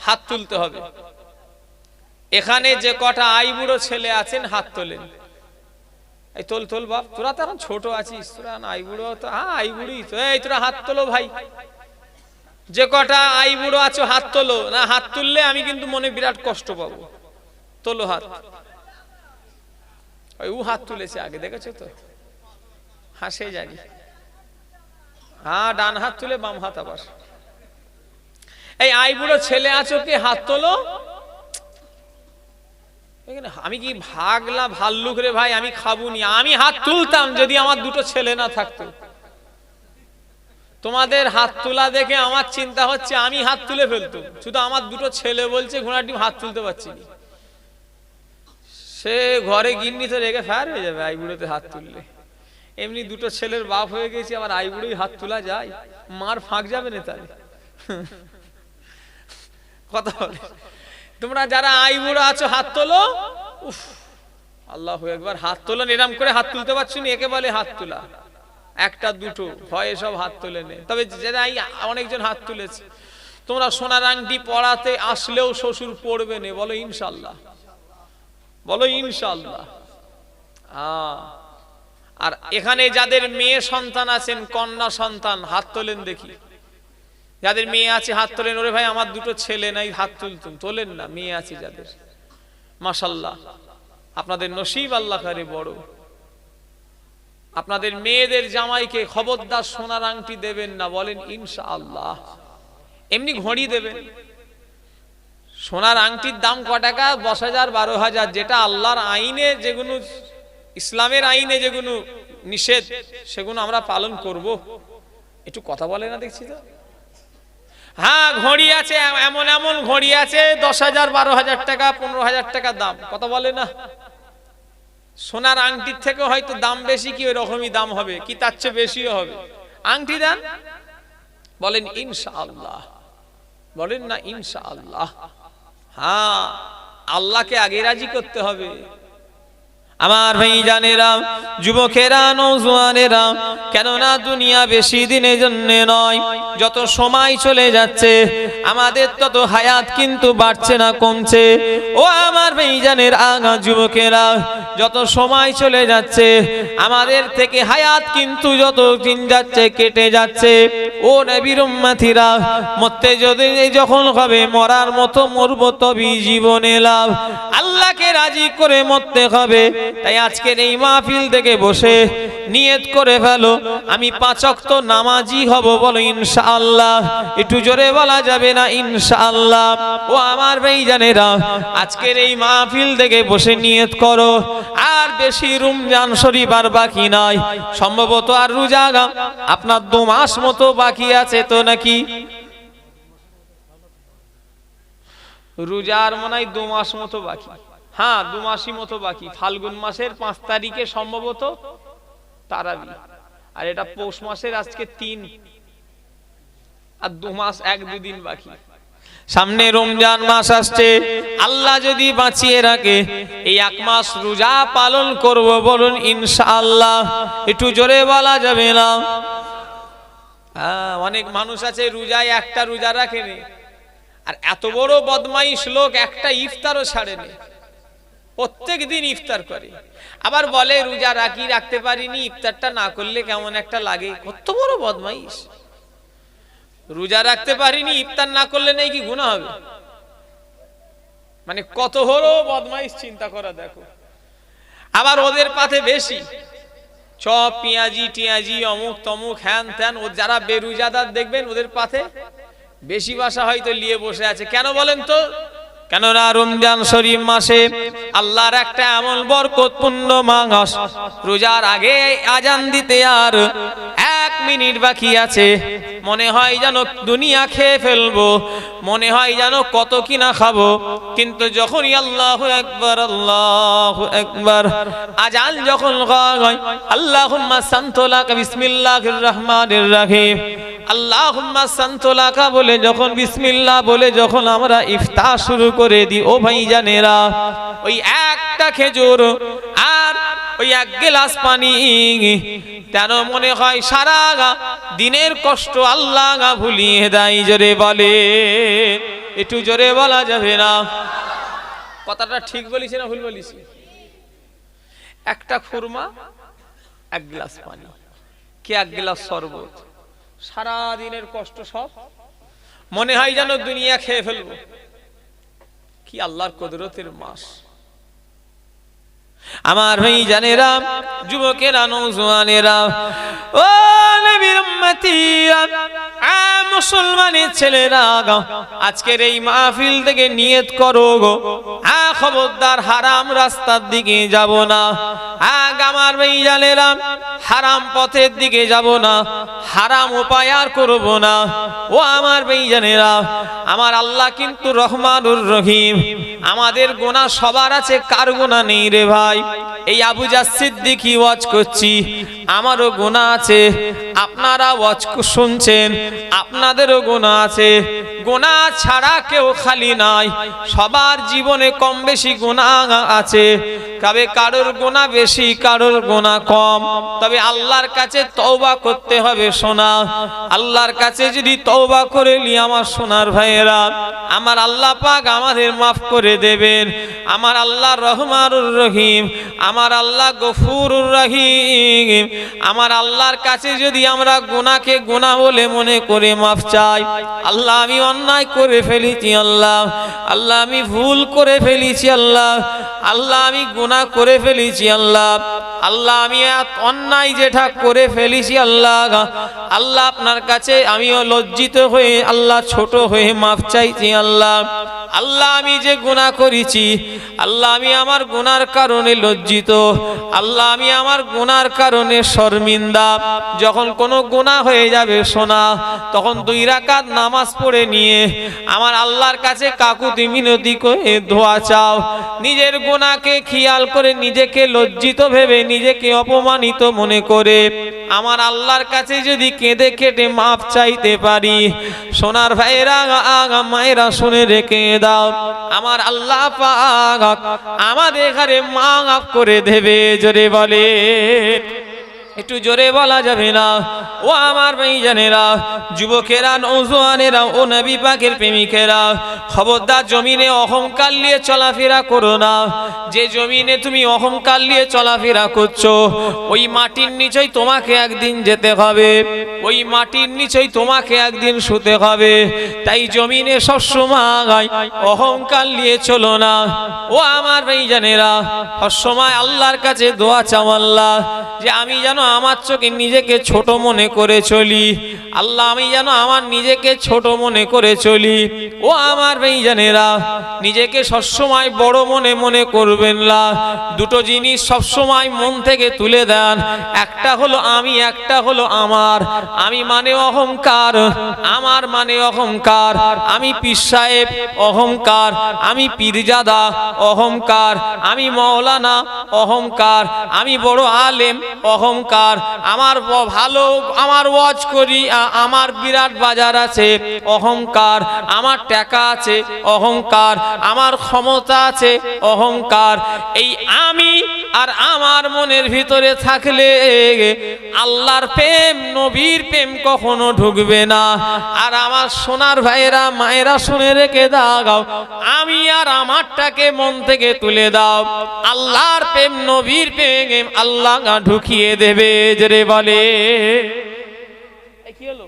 হাত তুলতে হবে। এখানে যে কটা আইবুড়ো ছেলে আছেন হাত তোলেন। এই তোল বাপ, তোরা তো এখন ছোট আছিস, তোরা আইবুড়ো তো? হ্যাঁ আইবুড়ি তো। এই তোরা হাত তোলো ভাই, যে কটা আইবুড়ো আছো হাত তোলো। না হাত তুললে আমি কিন্তু মনে বিরাট কষ্ট পাবো। তোলো হাত। ওই ও হাত তুলেছে আগে, দেখেছো তো? হাসে জানি। হ্যাঁ ডান হাত তুলে বাম হাত আবার। এই আইবুড়ো ছেলে আছো কি হাত তোলো। আমি কি ভাগলা ভাল্লুক রে ভাই? আমি খাবুনি। আমি হাত তুলতাম যদি আমার দুটো ছেলে না থাকতো। তোমাদের হাত তোলা দেখে আমার চিন্তা হচ্ছে আমি হাত তুলে ফেলতো, শুধু আমার দুটো ছেলে বলছে ঘোড়ার ডিম হাত তুলতে পারছি না। সে ঘরে গিন্নি তো রেগে ফায়ার হয়ে যাবে আইবুড়োতে হাত তুললে। এমনি দুটো ছেলের বাপ হয়ে গেছি, আবার আইবুড়োই হাত তোলা যায়? মার ফাঁক যাবে না তাহলে? কথা বলে। তোমরা যারা আইবুড়ো আছো হাত তোলো। উফ আল্লাহু আকবার। হাত তোলেন, এরম করে হাত তুলতে পারছো না, একে বলে হাত তোলা। একটা দুটো ভয়ে সব হাত তোলে নে। তবে যারা অনেকজন হাত তুলেছে। তোমরা সোনার আংটি পরাতে আসলেও শ্বশুর পড়বে না, বলো ইনশাআল্লাহ, বলো ইনশাআল্লাহ। আর এখানে যাদের মেয়ে সন্তান আছেন, কন্যা সন্তান, হাত তোলেন দেখি। যাদের মেয়ে আছে হাত তোলেন। ওরে ভাই আমার দুটো ছেলে নাই, হাত তুলতুম। তোলেন না। মেয়ে আছে যাদের, মাশাআল্লাহ, আপনাদের নসিব আল্লাহ করে বড়। আপনাদের মেয়েদের জামাইকে খবরদার সোনার আংটি দেবেন না, বলেন ইনশাআল্লাহ। এমনি ঘড়ি দেবেন। সোনার আংটির দাম ক টাকা? 10,000 12,000। যেটা আল্লাহর আইনে, যেগুলো ইসলামের আইনে যেগুলো নিষেধ, সেগুলো আমরা পালন করব। একটু কথা বলে না দেখছি তো। হ্যাঁ ঘড়ি আছে, এমন এমন ঘড়ি আছে 10,000 12,000 টাকা 15,000 টাকা দাম। কথা বলে না। সোনার আংটির থেকে হয়তো দাম বেশি, কি ওই রকমই দাম হবে, কি তার চেয়ে বেশিও হবে। আংটি দেন, বলেন ইনশাআল্লাহ, বলেন না ইনশাআল্লাহ। হ্যাঁ আল্লাহকে আগে রাজি করতে হবে। আমার ভাইজানেরা, যুবকেরা, নওজোয়ানেরা, কেননা দুনিয়া বেশি দিনের জন্য নয়। যত সময় চলে যাচ্ছে আমাদের তত হায়াত কিন্তু বাড়ছে না, কমছে। ও আমার ভাইজানের আগা যুবকেরা, যত সময় চলে যাচ্ছে আমাদের থেকে হায়াত কিন্তু যত দিন যাচ্ছে কেটে যাচ্ছে। ও নবীর উম্মতিরা, মরতে যদি যখন হবে মরার মতো মরব, তবেই জীবনে লাভ। আল্লাহকে রাজি করে মরতে হবে। তাই আজকের এই মাহফিল থেকে বসে নিয়ত করে ফেলো, আমি 5 ওয়াক্ত নামাজি হব, বলো ইনশাআল্লাহ। একটু জোরে বলা যাবে না ইনশাআল্লাহ? ও আমার ভাইজানেরা, আজকের এই মাহফিল থেকে বসে নিয়ত করো। আর বেশি রমজান শরীফ আর বাকি নাই, সম্ভবত আর রোজা আপনার 2 মাস মতো বাকি আছে তো নাকি? রোজার মনে হয় 2 মাস মতো বাকি। হ্যাঁ 2 মাসই মতো বাকি। ফাল্গুন মাসের 5 তারিখে সম্ভবত তারাবি, আর এটা পৌষ মাসের আজকে 3, আর 2 মাস 1-2 দিন বাকি। সামনে রমজান মাস আসছে, আল্লাহ যদি বাঁচিয়ে রাখে এই 1 মাস রোজা পালন করব, বলুন ইনশাআল্লাহ। একটু জোরে বলা যাবে না? হ্যাঁ, অনেক মানুষ আছে রোজায় একটা রোজা রাখেনি, আর এত বড় বদমাইশ লোক একটা ইফতারও ছাড়েনি, প্রত্যেক দিন ইফতার করে, আবার বলে রোজা রাখতে পারিনি, ইফতারটা না করলে কেমন একটা লাগে। কত বড় বদমাইশ! রোজা রাখতে পারিনি, ইফতার না করলে নেই কি গুনাহ হবে? মানে কত বড় বদমাইশ, চিন্তা করা দেখো। আবার ওদের পাতে বেশি চপ পেঁয়াজি টিয়াজি অমুক তমুক হ্যান ত্যান, ও যারা বেরোজাদার দেখবেন ওদের পাতে বেশি বাসা হয়তো নিয়ে বসে আছে। কেন বলেন তো? কেননা রমজান শরীফ মাসে আল্লাহর একটা এমন বরকতপূর্ণ মাস, রোজার আগে আজান দিতে আর 1 মিনিট বাকি আছে, মনে হয় যেন দুনিয়া খেয়ে ফেলবো, মনে হয় যেন কত কিনা খাবো, কিন্তু যখনই আল্লাহু আকবার আজান যখন হয়, আল্লাহুম্মা সান্তলাকা বিসমিল্লাহির রহমানির রহিম, আল্লাহুম্মা সান্তলাকা বলে যখন বিসমিল্লাহ বলে যখন আমরা ইফতার শুরু করে দিই, ও ভাইজানেরা, ওই একটা খেজুর আর ওই 1 গ্লাস পানি যেন মনে হয় সারা দিনের কষ্ট আল্লাহ ভুলিয়ে দেয়। জোরে বলে, একটু জোরে বলা যাবে না? কথাটা ঠিক বলিস না ভুল বলিস? একটা খুরমা, 1 গ্লাস পানি, কি 1 গ্লাস শরবত, সারা দিনের কষ্ট সব মনে হয় যেন দুনিয়া খেয়ে ফেলবো। কি আল্লাহর কুদরতের মাস! আমার ভাইজানেরা, যুবকেরা, নওজওয়ানেরা, ও নবীর উম্মতিরা, মুসলমানের ছেলেরা, আজকের এই মাহফিল থেকে নিয়ত করো গো, খবরদার হারাম রাস্তার দিকে যাব না। আমার ভাইজানেরা, হারাম পথের দিকে যাব না, হারাম উপায় আর করব না। ও আমার ভাইজানেরা, আমার আল্লাহ কিন্তু রহমানুর রহিম। আমাদের গুনাহ সবার আছে, কার গুনাহ নেই রে ভাই? এই আবু জাস সিদ্দিকী ওয়াজ করছি, আমারও গুনাহ আছে, আপনারা ওয়াজ শুনছেন, আপনাদেরও গুনাহ আছে। গুনাহ ছাড়া কেউ খালি নাই, সবার জীবনে কম বেশি গুনাহ আছে, তবে কারোর গুনাহ বেশি, কারোর গুনাহ কম। তবে আল্লাহর কাছে তওবা করতে হবে সোনা। আল্লাহর কাছে যদি তওবা করে নি আমার সোনার ভাইয়েরা, আমার আল্লাহ পাক আমাদের মাফ করে দেবেন। আমার আল্লাহ রহমানুর রহিম, আমার আল্লাহ গফুরুর রহিম। আমার আল্লাহর কাছে যদি আমরা গুনাহকে গুনাহ বলে মনে করে মাফ চাই, আল্লাহ আমি অন্যায় করে ফেলেছি, আল্লাহ আল্লাহ আমি ভুল করে ফেলেছি, আল্লাহ আল্লাহ আমি গুনাহ করে ফেলেছি, আল্লাহ আল্লাহ আমি অন্যায় যেটা করে ফেলেছি, আল্লাহ আল্লাহ আপনার কাছে আমিও লজ্জিত হয়ে আল্লাহ ছোট হয়ে মাফ চাইছি, আল্লাহ আল্লাহ আমি যে গুনাহ করেছি, আল্লাহ আমি আমার গুনার কারণে লজ্জিত, আল্লাহ আমি আমার গুনার কারণে শর্মিন্দা। যখন কোনো গুনাহ হয়ে যাবে সোনা, তখন 2 রাকাত নামাজ পড়ে নিয়ে আমার আল্লাহর কাছে কাকুতি মিনতি করে দোয়া চাও। নিজের গুনাহকে খেয়াল করে, নিজেকে লজ্জিত ভেবে, নিজেকে অপমানিত মনে করে আমার আল্লাহর কাছে যদি কেঁদে কেটে মাফ চাইতে পারি, সোনার ভাইরা মায়েরা শুনে রেখে দাও, আমার আল্লাহ পাক আমাদের ঘরে মাফ করে দেবে। জোরে বলে, একটু জোরে বলা যাবে না? ও আমার ভাইজানেরা, যুবকেরা, নওজওয়ানেরা, ও নবী পাকের প্রেমিকেরা, খবরদার জমিনে অহংকার নিয়ে চলাফেরা করো না। যে জমিনে তুমি অহংকার নিয়ে চলাফেরা করছো, ওই মাটির নিচেই তোমাকে একদিন যেতে হবে, ওই মাটির নিচেই তোমাকে একদিন শুতে হবে। তাই জমিনে সবসময় অহংকার নিয়ে চলো না। ও আমার ভাইজানেরা, সবসময় আল্লাহর কাছে দোয়া চাও, আল্লাহ যে আমি যেন আমার চোখে নিজেকে ছোট মনে করে চলি, আল্লাহ আমি যেন আমার নিজেকে ছোট মনে করে চলি। ও আমার ভাইজানেরা, নিজেকে সবসময় বড় মনে করবেন না। 2টো জিনিস সবসময় মন থেকে তুলে দেন, একটা হলো আমি, একটা হলো আমার। আমি মানে অহংকার, আমার মানে অহংকার, আমি পীর সাহেব অহংকার, আমি পীরজাদা অহংকার, আমি মাওলানা অহংকার, আমি বড় আলেম অহংকার, আমার ভালো, আমার ওয়াজ করি, আমার বিরাট বাজার আছে অহংকার, আমার টাকা আছে অহংকার, আমার ক্ষমতা আছে অহংকার। এই আমি আর আমার মনের ভিতরে থাকলে আল্লাহর প্রেম নবীর প্রেম কখনো ঢুকবে না। আর আমার সোনার ভাইয়েরা মায়েরা শুনে রেখে দাও, আমি আর আমারটাকে মন থেকে তুলে দাও, আল্লাহর প্রেম নবীর প্রেম আল্লাহ ঢুকিয়ে দেবে। জোরে বলে কি হলো?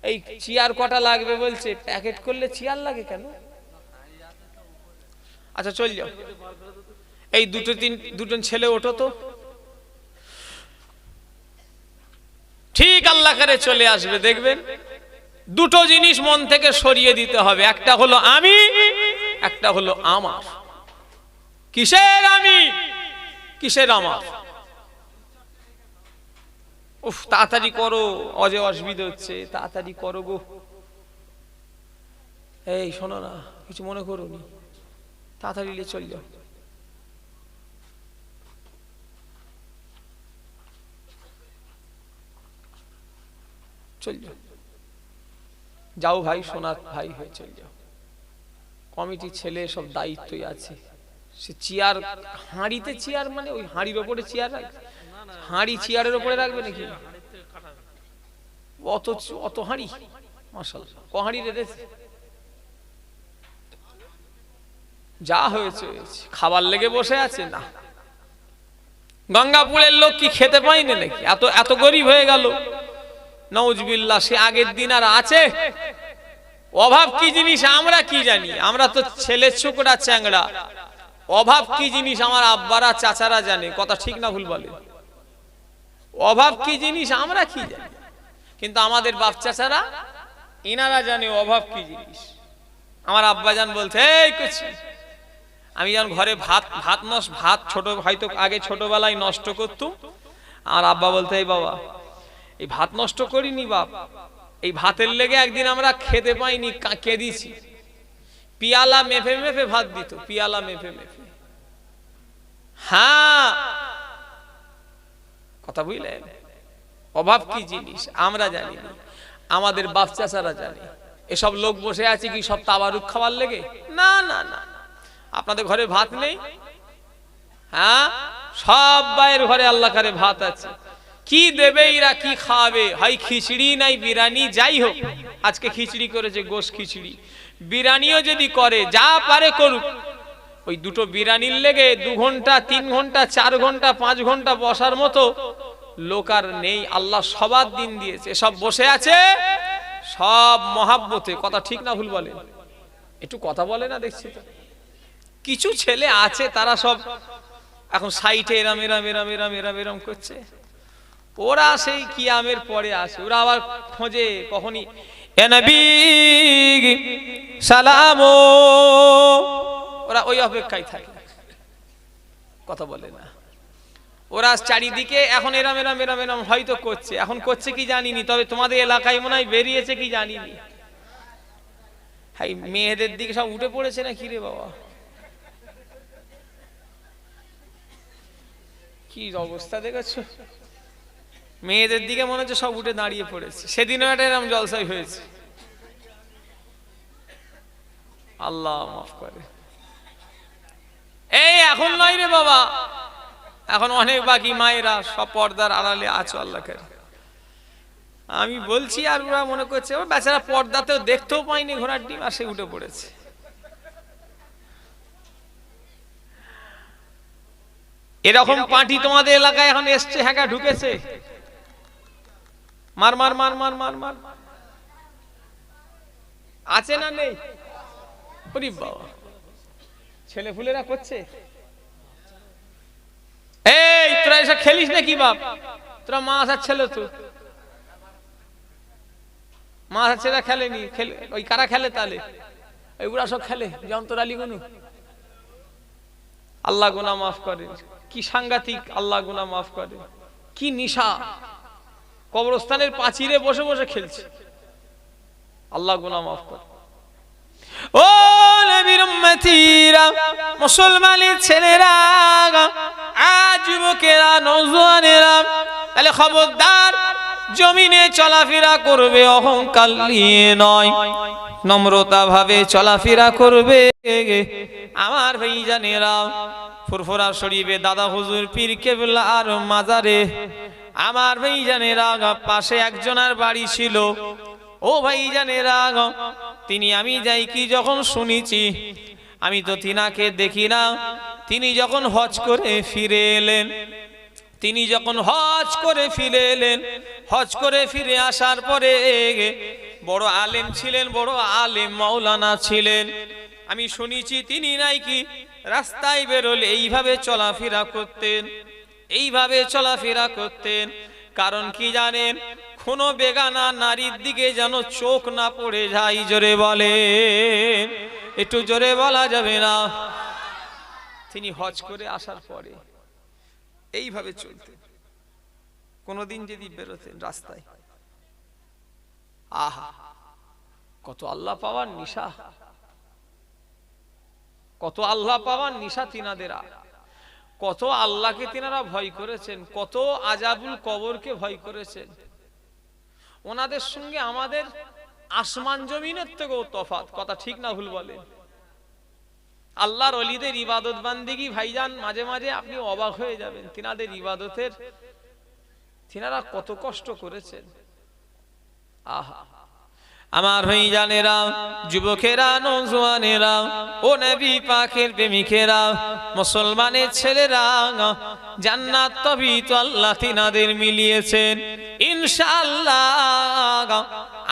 এই চেয়ার কটা লাগবে বলছে, প্যাকেট করলে চেয়ার লাগে কেন? আচ্ছা চল যাও, এই দুটো ছেলে ওঠো তো, ঠিক আল্লাহ করে চলে আসবে। দেখবেন দুটো জিনিস মন থেকে সরিয়ে দিতে হবে, একটা হলো আমি, একটা হলো আমার। কিসের আমি, কিসের আমার? উফ, তাড়াতাড়ি করো, অজে অসুবিধা হচ্ছে, তাড়াতাড়ি করো গো। এই শোনো না, কিছু মনে করো নি, তাড়াতাড়ি নিয়ে চল যাও। চল যাও, যাও ভাই, সোনার ভাই হয়ে চল যাও। কমিটির ছেলে সব দায়িত্বই আছে। সে চেয়ার, হাঁড়িতে চেয়ার মানে ওই হাঁড়ির ওপরে চেয়ার রাখবে? হাঁড়ি চেয়ারের ওপরে রাখবে নাকি? অত হাঁড়ি, মাশাআল্লাহ, ক হাঁড়ি রেখেছে? যা হয়েছে খাবার লেগে বসে আছে না? গঙ্গাপুরের লোক কি খেতে পায়নি নাকি? এত এত গরিব হয়ে গেল, নাউজুবিল্লাহ। সে আগের দিন আর আছে? অভাব কি জিনিস আমরা কি জানি? আমরা তো ছেলে ছোকরা চ্যাংড়া। অভাব কি জিনিস আমার আব্বারা চাচারা জানে। কথা ঠিক না ভুল বলে? অভাব কি জিনিস আমরা কি জানি, কিন্তু আমাদের বাপ চাচারা ইনারা জানে অভাব কি জিনিস। আমার আব্বাজান বলছে, এই কিছু আমি যখন ঘরে ভাত ছোট হয়তো আগে ছোটবেলায় নষ্ট করতুম, আমার আব্বা বলতে, এই বাবা এই ভাত নষ্ট করিনি বাপ, এই ভাতের লেগে একদিন আমরা খেতে পাইনি, কেঁদিছি। পিয়ালা মেপে মেপে ভাত দিত, পিয়ালা মেপে মেপে। হ্যাঁ, কথা বুঝলেন? অভাব কি জিনিস আমরা জানি না, আমাদের বাপ চাচারা জানে। এসব লোক বসে আছে কি সব তাবারুক খাবার লেগে? না না না, আপনাদের ঘরে ভাত নেই? হ্যাঁ, সব বাইরের ঘরে আল্লাহ করে ভাত আছে। কি দেবে এরা, কি খাওয়াবে? হয় খিচড়ি নাই বিরিয়ানি, যাই হোক। আজকে খিচড়ি করেছে, গোশ খিচড়ি। বিরিয়ানিও যদি করে, যা পারে করুক, ওই দুটো বিরিয়ানির লেগে 2 ঘন্টা 3 ঘন্টা 4 ঘন্টা 5 ঘন্টা বসার মতো লোক আর নেই। আল্লাহ সবার দিন দিয়েছে, সব বসে আছে সব মহাব্বতে। কথা ঠিক না ভুল বলে? একটু কথা বলে না, দেখছি তো। কিছু ছেলে আছে তারা সব এখন সাইটে এরাম এরাম এরাম এরাম এরাম এরাম করছে। ওরা সেই কিয়ামের পরে আসে, ওরা আবার খোঁজে কখনই এ নবী সালাম, ওরা ওই অপেক্ষায় থাকে, কথা বলে না। ওরা চারিদিকে এখন এরাম এরাম এরাম এরাম হয়তো করছে, এখন করছে কি জানিনি, তবে তোমাদের এলাকায় মনে হয় বেরিয়েছে কি জানিনি। হাই, মেয়েদের দিকে সব উঠে পড়েছে না কি রে বাবা? কি অবস্থা দেখেছো? মেয়েদের দিকে মনে হচ্ছে সব উঠে দাঁড়িয়ে পড়েছে। সেদিনও একটা এরকম জলসাই হয়েছে, আল্লাহ মাফ করে। এই এখন নয় রে বাবা, এখন অনেক বাকি মায়েরা সব পর্দার আড়ালে আছো আল্লাহ করে। আমি বলছি আর ওরা মনে করছে ও বেচারা পর্দাতেও দেখতেও পাইনি ঘোড়ার ডিম, আর সে উঠে পড়েছে। এরকম পার্টি তোমাদের এলাকায় এখন এসছে, হ্যাঁ ঢুকেছে, মার মার মার মার মার মার আছে না নেই? বাবা ছেলে ফুলেরা করছে। এই তোরা এসব খেলিস নাকি বাপ? তোরা মাছ আর ছেলে, তো মাছ আর ছেলেরা খেলেনি, ওই কারা খেলে তাহলে? ওইগুলা সব খেলে যন্ত্র আলী গুনু। আল্লাহ গুনাহ মাফ করে। কি সাংঘাতিক, আল্লাহ গুনাহ মাফ করে। কি নিশা, কবরস্থানের পাঁচিলে বসে বসে খেলছে। আল্লাহ গুনাহ মাফ করে। ও নবীর উম্মতিরা, মুসলমানের ছেলেরা, আজ যুবকেরা, নওজোয়ানেরা, তাহলে খবরদার, জমিনে চলাফেরা করবে অহংকার নিয়ে নয়, নম্রতা ভাবে চলাফেরা করবে। আমার ভাইজানেরা, ফুরফুরা শরীফে দাদা হুজুর পীর কেবলার মাজারে আমার ভাইজানেরা পাশে একজনের বাড়ি ছিল। ও ভাইজানেরা, তিনি আমি যাই কি যখন শুনেছি, আমি তো তিনাকে দেখি না। তিনি যখন হজ করে ফিরে এলেন, তিনি যখন হজ করে ফিরে এলেন, হজ করে ফিরে আসার পরে বড় আলেম ছিলেন, বড় আলেম মাওলানা ছিলেন। আমি শুনেছি তিনি নাকি রাস্তায় বেরোলে এইভাবে চলাফেরা করতেন, এইভাবে চলাফেরা করতেন। কারণ কি জানেন? কোনো বেগানা নারীর দিকে যেন চোখ না পড়ে যায়। জোরে বলে, একটু জোরে বলা যাবে না? তিনি হজ করে আসার পরে এইভাবে চলতেন। কোনদিন যদি বেরোতেন রাস্তায়, আহা কত আল্লাহ পাওয়ার নিশা, কত আল্লাহ পাওয়ার নিশা তিনাদের। কত আল্লাহকে তিনারা ভয় করেছেন, কত আজাবুল কবরকে ভয় করেছেন। ওনাদের সঙ্গে আমাদের আসমান জমিনের থেকেও তফাৎ। কথা ঠিক না ভুল বলেন? আল্লাহর ওলিদের ইবাদত বান্দিগি ভাইজান, মাঝে মাঝে আপনি অবাক হয়ে যাবেন তিনাদের ইবাদতের, তিনারা কত কষ্ট করেছেন। আহা আমার ভাইজানেরা, যুবকেরা, নওজোয়ানেরা, ও নবী পাকের প্রেমিকেরা, মুসলমানের ছেলেরা, জান্নাত তবে তো আল্লাহ তিনাদের মিলিয়েছেন। ইনশাআল্লাহ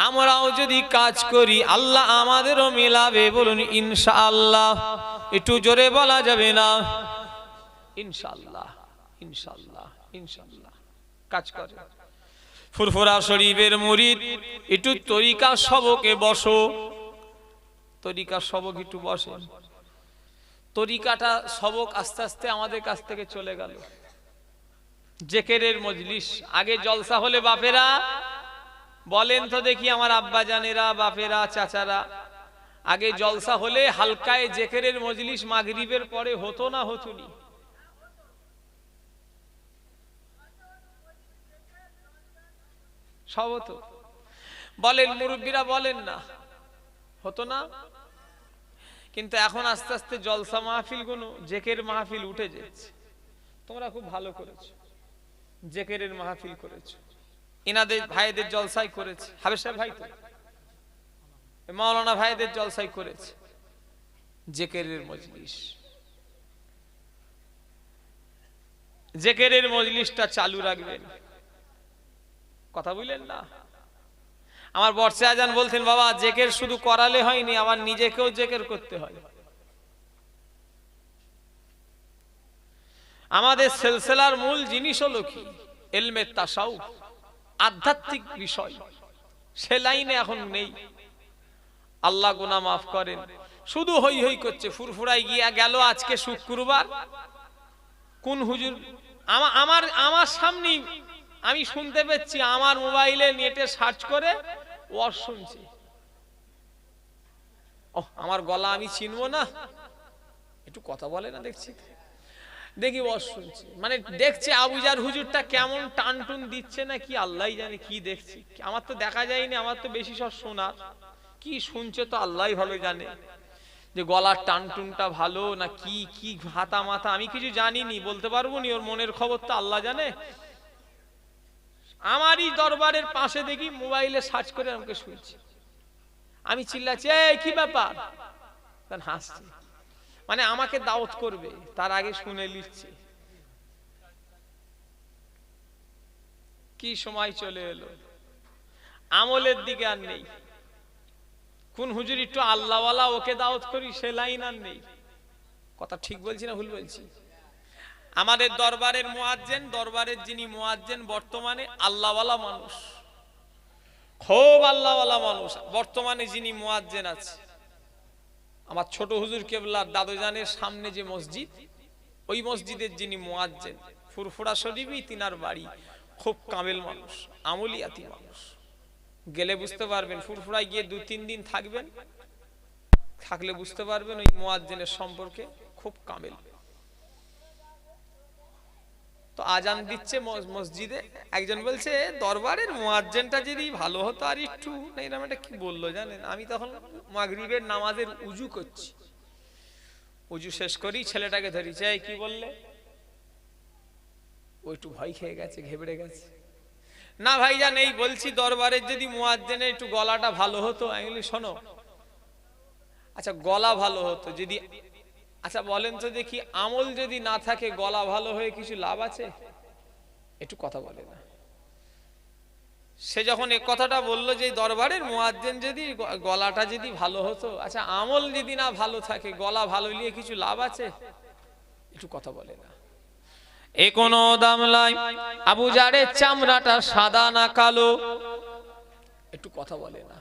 আমরাও যদি কাজ করি আল্লাহ আমাদেরও মিলাবে। বলুন ইনশাআল্লাহ। একটু জোরে বলা যাবে না? ইনশাআল্লাহ, ইনশাআল্লাহ, ইনশাআল্লাহ। কাজ করে ফুরফুরা শরীফের মুরিদ, একটু তরিকা সবকে বসো, তরিকা সবক একটু বসেন। তরিকাটা সবক আস্তে আস্তে আমাদের কাছ থেকে চলে গেল। জেকেরের মজলিস, আগে জলসা হলে বাপেরা বলেন তো দেখি, আমার আব্বা জানেরা, বাপেরা, চাচারা, আগে জলসা হলে হালকায় জেকেরের মজলিস মাগরিবের পরে হতো না হতুনি? সব হতো। বলেন মুরব্বীরা, বলেন না হতো না? কিন্তু এখন আস্তে আস্তে জলসা মাহফিল গুলো জেকের মাহফিল উঠে যাচ্ছে। তোমরা খুব ভালো করেছো, জেকেরের মাহফিল করেছো। ইনাদের ভাইদের জলসাই করেছে, হাবেজ সাহেব ভাই তো মাওলানা ভাইদের জলসাই করেছে। জেকেরের মজলিস, জেকেরের মজলিসটা চালু রাখবেন। কথা বললেন না? আমার বর্ষে আজান বলতেন, বাবা জেকের শুধু করালে হয়নি, আবার নিজেকেও জেকের করতে হয়। আমাদের সিলসিলার মূল জিনিস হলো কি? ইলমে তাসাউফ, আধ্যাত্মিক বিষয়। সে লাইনে এখন নেই। আল্লাহ গুনাহ মাফ করেন, শুধু হই হই করছে। ফুরফুরায় গিয়া গেল আজকে শুক্রবার, কোন হুজুর আমার সামনেই আমি শুনতে পেয়েছি, আমার মোবাইলে নেটে সার্চ করে ওয়াজ শুনছি। আমার গলা আমি চিনবো না? একটু কথা বলে না, দেখছি দেখি ওয়াজ শুনছি, মানে দেখছে আবুজার হুজুরটা কেমন টানটুন দিচ্ছে না কি আল্লাহই জানে কি দেখছি। আমার তো দেখা যায়নি, আমার তো বেশি সব শোনার। কি শুনছে তো আল্লাহই ভালো জানে, যে গলার টানটুনটা ভালো না কি কি হাতা মাথা আমি কিছু জানিনি, বলতে পারবো নি। ওর মনের খবর তো আল্লাহ জানে। আমারই দরবারের পাশে দেখি মোবাইলে সার্চ করে আমাকে শুনছি। আমি চিল্লাচ্ছি, এই কি ব্যাপার? হাসছে, মানে আমাকে দাওয়াত করবে, তার আগে শুনে লিখছে। কি সময় চলে এলো, আমলের দিকে আর নেই। কোন হুজুর একটু আল্লাহওয়ালা, ওকে দাওয়াত করি, সে লাইন আর নেই। কথা ঠিক বলছি না ভুল বলছি? আমাদের দরবারের মুয়াজ্জিন, দরবারের যিনি মুয়াজ্জিন বর্তমানে আল্লাহওয়ালা মানুষ, খুব আল্লাহওয়ালা মানুষ। বর্তমানে যিনি মুয়াজ্জিন আছে, আমার ছোট হুজুর কেবলার দাদুজানের সামনে যে মসজিদ, ওই মসজিদের যিনি মুয়াজ্জিন, ফুরফুরা শরীফই তিনার বাড়ি। খুব কামেল মানুষ, আমলিয়াতি মানুষ। গেলে বুঝতে পারবেন, ফুরফুরায় গিয়ে 2-3 দিন থাকবেন, থাকলে বুঝতে পারবেন ওই মুয়াজ্জিনের সম্পর্কে। খুব কামেল। তো আজান দিচ্ছে মসজিদে, একজন বলছে দরবারের মুয়াজ্জিনটা যদি ভালো হতো আর একটু, না এরকম একটা কি বললো জানেন? আমি তখন মাগরিবের নামাজের উজু করছি, উজু শেষ করি ছেলেটাকে ধরেছে, এই কি বললে? ও একটু ভয় খেয়ে গেছে, ঘেবড়ে গেছে। না ভাইজান, এই বলছি দরবারের যদি মুয়াজ্জিনের একটু গলাটা ভালো হতো। আমি বলি শোনো, আচ্ছা গলা ভালো হতো যদি, আচ্ছা বলেন তো দেখি, আমল যদি না থাকে গলা ভালো হয়ে কিছু লাভ আছে? একটু কথা বলে না। সে যখন এই কথাটা বললো যে দরবারের মুয়াজ্জিন যদি গলাটা যদি ভালো হতো, আচ্ছা আমল যদি না ভালো থাকে গলা ভালো নিয়ে কিছু লাভ আছে? একটু কথা বলে না। এ কোনো দাম নাই। আবু জারের চামড়াটা সাদা না কালো? একটু কথা বলে না।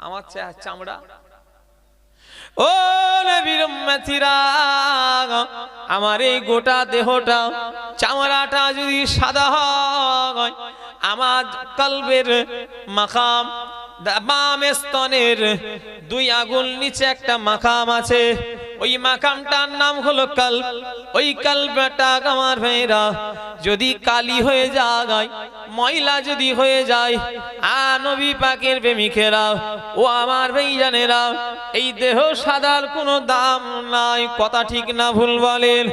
আমার চামড়া, ও নবীর উম্মতিরা, আমার এই গোটা দেহটা চামড়াটা যদি সাদা হয়, আমার কলবের মাকাম বাম স্তনের 2 আঙ্গুল নিচে একটা মাকাম আছে, ওই মাকামটার নাম হলো কলব। ওই কলবটা আমার ভাইরা যদি কালি হয়ে যায়, ময়লা যদি হয়ে যায়, নবী পাকের প্রেমিকেরা ও আমার ভাইজানেরা, এই দেহ সাদার কোনো দাম নাই। কথা ঠিক না ভুল বলেন?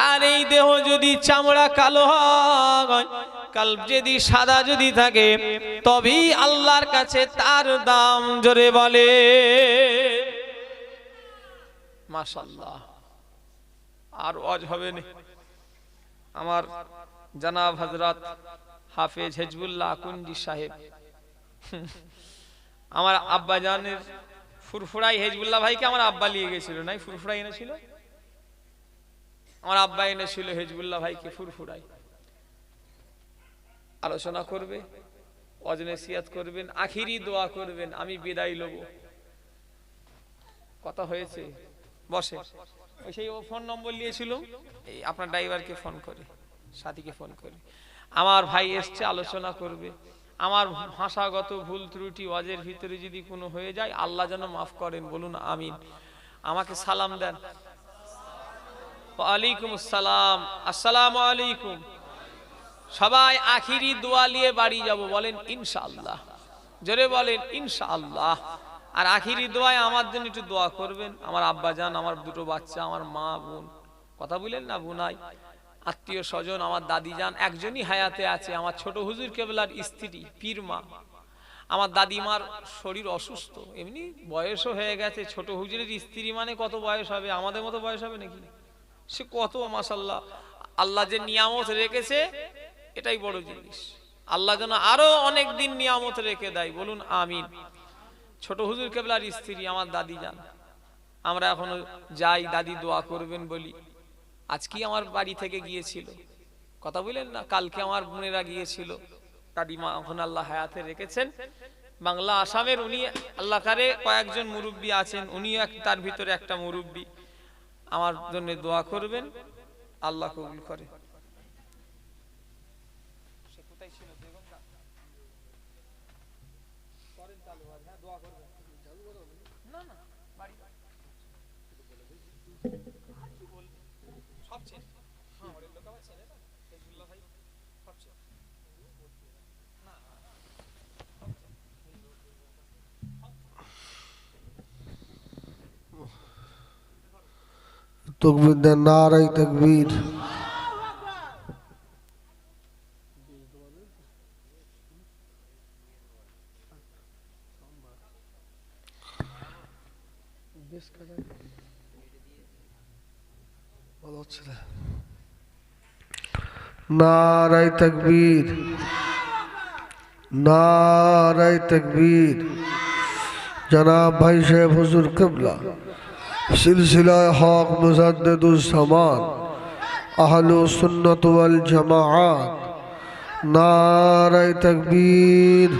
আর এই দেহ যদি চামড়া কালো হয়, কলব যদি সাদা যদি থাকে, তবেই আল্লাহর কাছে তার দাম। জোরে বলে মাশাআল্লাহ। আর ওয়াজ হবে না। আমার জনাব হযরত হাফেজ হিজবুল্লাহ কুন্ডি সাহেব, আমার আব্বা জানের ফুরফুরাই হিজবুল্লাহ ভাইকে আমার আব্বা নিয়ে গেছিল, নাই ফুরফুরাই এনেছিল, আমার আব্বা এনেছিল হিজবুল্লাহ ভাইকে ফুরফুরাই। আলোচনা করবে, ওয়াজ নসিহত করবেন, আখিরি দোয়া করবেন, আমি বিদায় লব। কথা হয়েছে? বসে। ওই সেই ও ফোন নম্বর নিয়েছিল, এই আপনার ড্রাইভারকে ফোন করে, সাথীকে ফোন করে, আমার ভাই এসছে আলোচনা করবে। আমার ভাষাগত ভুল ত্রুটি ওয়াজের ভিতরে যদি কোনো হয়ে যায়, আল্লাহ যেন মাফ করেন, বলুন আমিন। আমাকে সালাম দেন। ওয়ালাইকুম আসসালাম। আসসালামু আলাইকুম। সবাই আখিরি দোয়া নিয়ে বাড়ি যাব, বলেন ইনশাআল্লাহ। জোরে বলেন ইনশাআল্লাহ। আর আখিরি দোয়ায় আমার জন্য একটু দোয়া করবেন। আমার আব্বা জান, আমার 2টো বাচ্চা, আমার মা বোন, কথা বলেন না, বোনাই, আত্মীয় স্বজন, আমার দাদি জান একজনই হায়াতে আছে, আমার ছোট হুজুর কেবলার স্ত্রী পীর মা। আমার দাদিমার শরীর অসুস্থ, এমনি বয়সও হয়ে গেছে। ছোট হুজুরের স্ত্রী মানে কত বয়স হবে? আমাদের মতো বয়স হবে নাকি? সে কত মাশাআল্লাহ, আল্লাহ যে নিয়ামত রেখেছে এটাই বড় জিনিস। আল্লাহ যেন আরো অনেক দিন নিয়ামত রেখে দেয়, বলুন আমিন। ছোট হুজুর কেবলার স্ত্রী আমার দাদি জান, আমরা এখনো যাই, দাদি দোয়া করবেন বলি। আজকে আমার বাড়ি থেকে গিয়েছিল, কথা বলেন না, কালকে আমার বোনেরা গিয়েছিল। দাদিমা এখন আল্লাহ হায়াতে রেখেছেন। বাংলা আসামের উনি আল্লাহ কারে কয়েকজন মুরব্বী আছেন, উনিও তার ভিতরে একটা মুরব্বী। আমার জন্য দোয়া করবেন, আল্লাহ কবুল করে। तकबीर दे नारे तकबीर। नारे तकबीर, नारे तकबीर। जनाब भाई शेख हुजूर क़िबला सिलसिला हक मुजद्दिदुस समान अहलुस सुन्नत वल जमाअत, नारे तकबीर।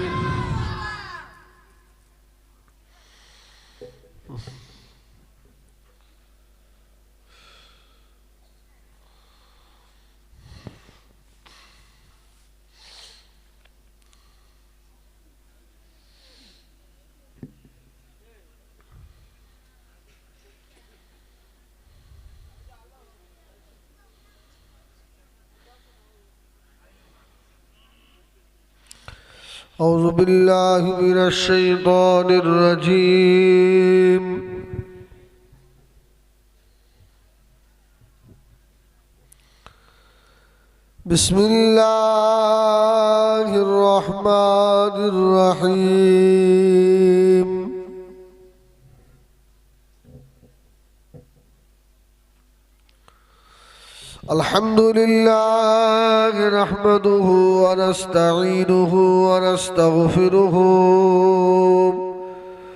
أعوذ بالله من الشيطان الرجيم بسم الله الرحمن الرحيم الحمد لله نحمده ونستعينه ونستغفره